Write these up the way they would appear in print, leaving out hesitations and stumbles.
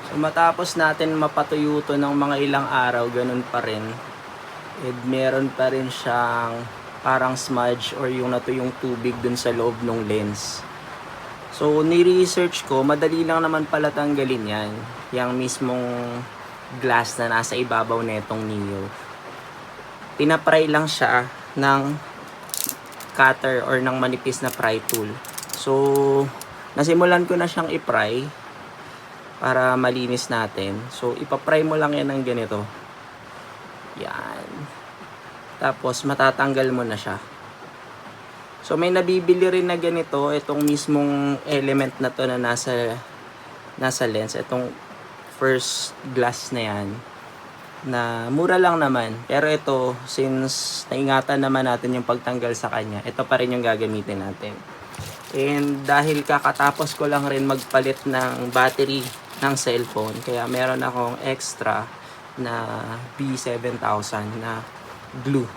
So matapos natin mapatuyo to ng mga ilang araw, ganun pa rin. And meron pa rin siyang parang smudge or yung natuyong tubig dun sa loob ng lens. So ni-research ko, madali lang naman pala tanggalin yan. Yung mismong glass na nasa ibabaw netong Neo. Pinapry lang siya ng cutter or ng manipis na pry tool. So nasimulan ko na siyang i-pry para malinis natin. So ipapry mo lang yan ng ganito. Yan. Tapos matatanggal mo na siya. So may nabibili rin na ganito, itong mismong element na to na nasa lens, itong first glass na yan, na mura lang naman. Pero ito, since naingatan naman natin yung pagtanggal sa kanya, ito pa rin yung gagamitin natin. And dahil kakatapos ko lang rin magpalit ng battery ng cellphone, kaya meron akong extra na B7000 na glue.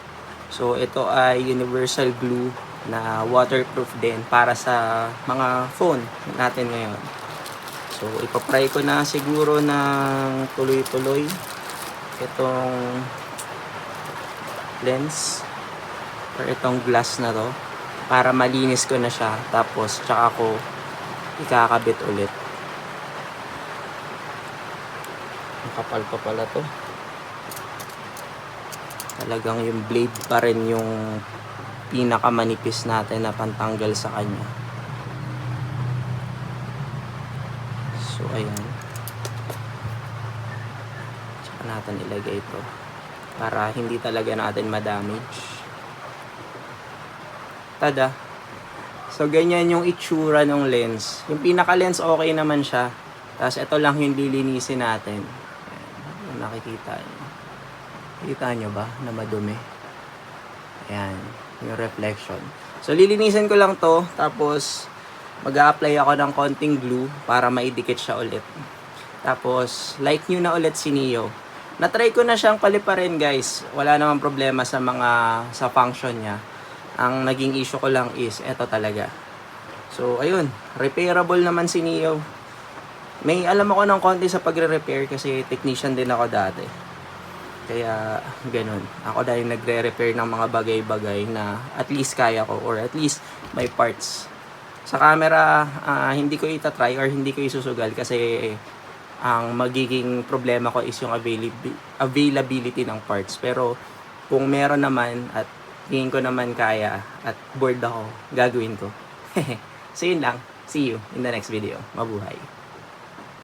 So ito ay universal glue na waterproof din para sa mga phone natin ngayon. So ipapry ko na siguro ng tuloy-tuloy itong lens or itong glass na to para malinis ko na siya, tapos tsaka ko ikakabit ulit. Ang kapal pa pala to. Talagang yung blade pa rin yung pinakamanipis natin na pantanggal sa kanya. So ayan, tsaka natin ilagay ito para hindi talaga natin ma-damage. Tada. So ganyan yung itsura ng lens. Yung pinaka lens okay naman siya, tapos ito lang yung lilinisin natin. Ayan, yung nakikita nyo. Kita nyo ba na madumi? Ayan, yung reflection. So lilinisin ko lang to, tapos mag-a-apply ako ng konting glue para maidikit siya ulit. Tapos like nyo na ulit si Neo. Na-try ko na siyang paliparin guys, wala namang problema sa function niya. Ang naging issue ko lang is eto talaga. So ayun, repairable naman si Neo. May alam ako ng konti sa pagre-repair kasi technician din ako dati. Kaya ganun. Ako dahil nagre-repair ng mga bagay-bagay na at least kaya ko or at least may parts. Sa camera, hindi ko itatry or hindi ko isusugal kasi ang magiging problema ko is yung availability ng parts. Pero kung meron naman at tingin ko naman kaya at bored ako, gagawin ko. So yun lang. See you in the next video. Mabuhay.